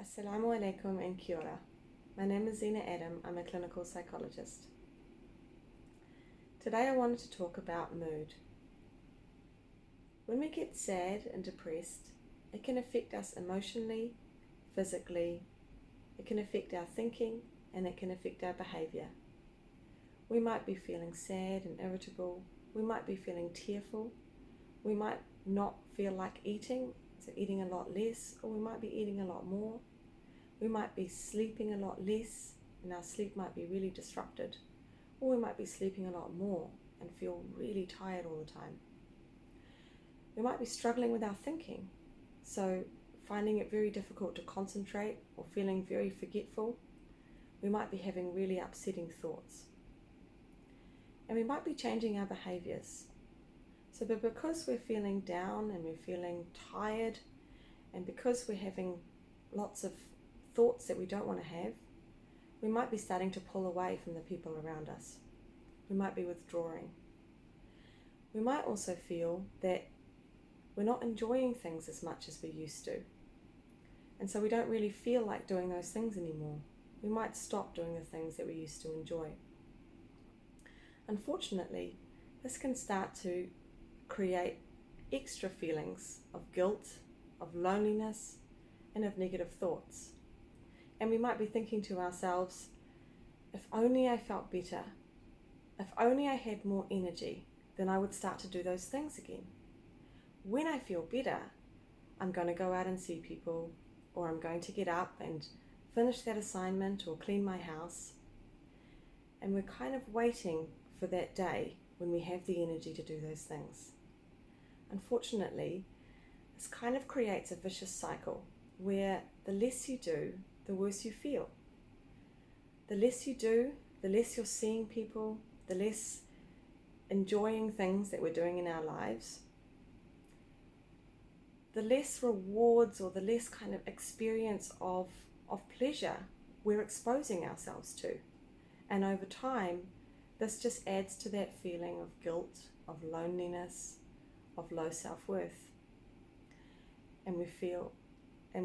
Assalamu alaikum and kia ora. My name is Zina Adam. I'm a clinical psychologist. Today I wanted to talk about mood. When we get sad and depressed, it can affect us emotionally, physically, it can affect our thinking, and it can affect our behaviour. We might be feeling sad and irritable, we might be feeling tearful, we might not feel like eating, so eating a lot less, or we might be eating a lot more. We might be sleeping a lot less and our sleep might be really disrupted, or we might be sleeping a lot more and feel really tired all the time. We might be struggling with our thinking, so finding it very difficult to concentrate or feeling very forgetful. We might be having really upsetting thoughts. And we might be changing our behaviours. But because we're feeling down and we're feeling tired, and because we're having lots of thoughts that we don't want to have, we might be starting to pull away from the people around us. We might be withdrawing. We might also feel that we're not enjoying things as much as we used to. And so we don't really feel like doing those things anymore. We might stop doing the things that we used to enjoy. Unfortunately, this can start to create extra feelings of guilt, of loneliness, and of negative thoughts. And we might be thinking to ourselves, if only I felt better, if only I had more energy, then I would start to do those things again. When I feel better, I'm going to go out and see people, or I'm going to get up and finish that assignment or clean my house. And we're kind of waiting for that day when we have the energy to do those things. Unfortunately, this kind of creates a vicious cycle where the less you do, the worse you feel. The less you do, the less you're seeing people, the less enjoying things that we're doing in our lives, the less rewards or the less kind of experience of pleasure we're exposing ourselves to. And over time, this just adds to that feeling of guilt, of loneliness, of low self-worth. And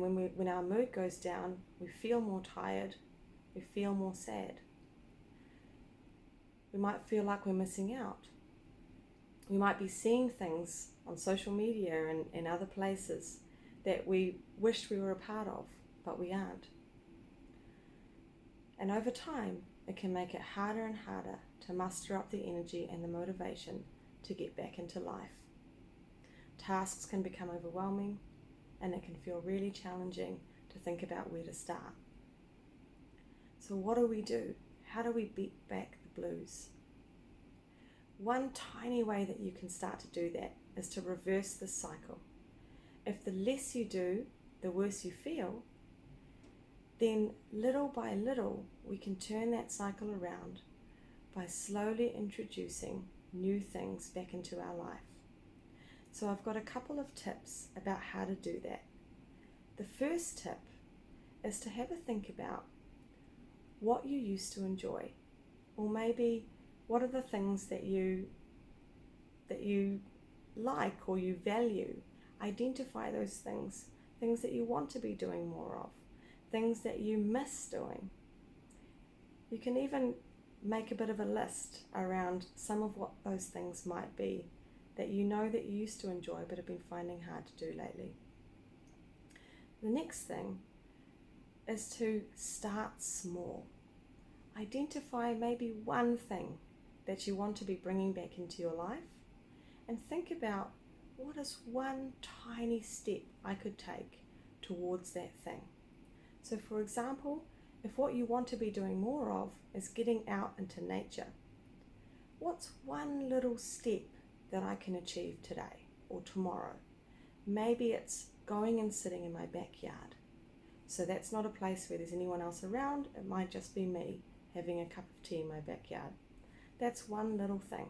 when our mood goes down, we feel more tired, we feel more sad. We might feel like we're missing out. We might be seeing things on social media and other places that we wished we were a part of, but we aren't. And over time, it can make it harder and harder to muster up the energy and the motivation to get back into life. Tasks can become overwhelming, and it can feel really challenging to think about where to start. So what do? How do we beat back the blues? One tiny way that you can start to do that is to reverse this cycle. If the less you do, the worse you feel, then little by little we can turn that cycle around by slowly introducing new things back into our life. So I've got a couple of tips about how to do that. The first tip is to have a think about what you used to enjoy, or maybe what are the things that you like or you value. Identify those things that you want to be doing more of, things that you miss doing. You can even make a bit of a list around some of what those things might be that you know that you used to enjoy but have been finding hard to do lately. The next thing is to start small. Identify maybe one thing that you want to be bringing back into your life, and think about what is one tiny step I could take towards that thing. So for example, if what you want to be doing more of is getting out into nature, what's one little step that I can achieve today or tomorrow? Maybe it's going and sitting in my backyard. So that's not a place where there's anyone else around. It might just be me having a cup of tea in my backyard. That's one little thing.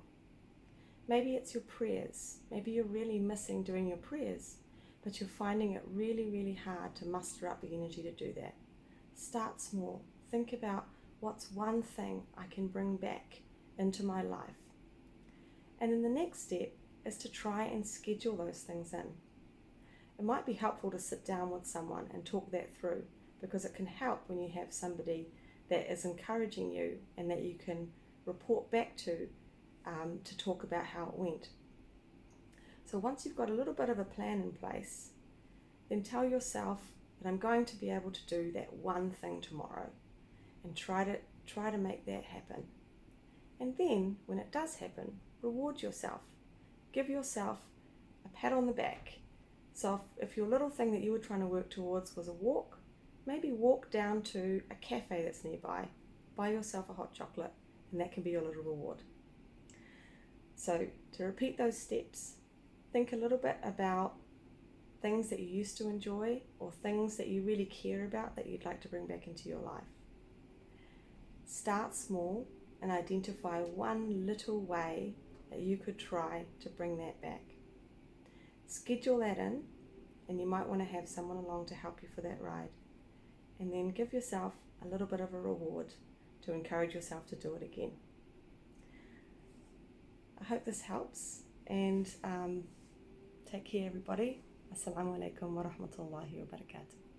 Maybe it's your prayers. Maybe you're really missing doing your prayers, but you're finding it really, really hard to muster up the energy to do that. Start small. Think about what's one thing I can bring back into my life. And then the next step is to try and schedule those things in. It might be helpful to sit down with someone and talk that through, because it can help when you have somebody that is encouraging you and that you can report back to talk about how it went. So once you've got a little bit of a plan in place, then tell yourself that I'm going to be able to do that one thing tomorrow, and try to make that happen. And then when it does happen, reward yourself. Give yourself a pat on the back. So if your little thing that you were trying to work towards was a walk, maybe walk down to a cafe that's nearby, buy yourself a hot chocolate, and that can be your little reward. So to repeat those steps, think a little bit about things that you used to enjoy or things that you really care about that you'd like to bring back into your life. Start small and identify one little way that you could try to bring that back. Schedule that in, and you might want to have someone along to help you for that ride. And then give yourself a little bit of a reward to encourage yourself to do it again. I hope this helps, and take care everybody. Assalamu alaikum wa rahmatullahi wa barakatuh.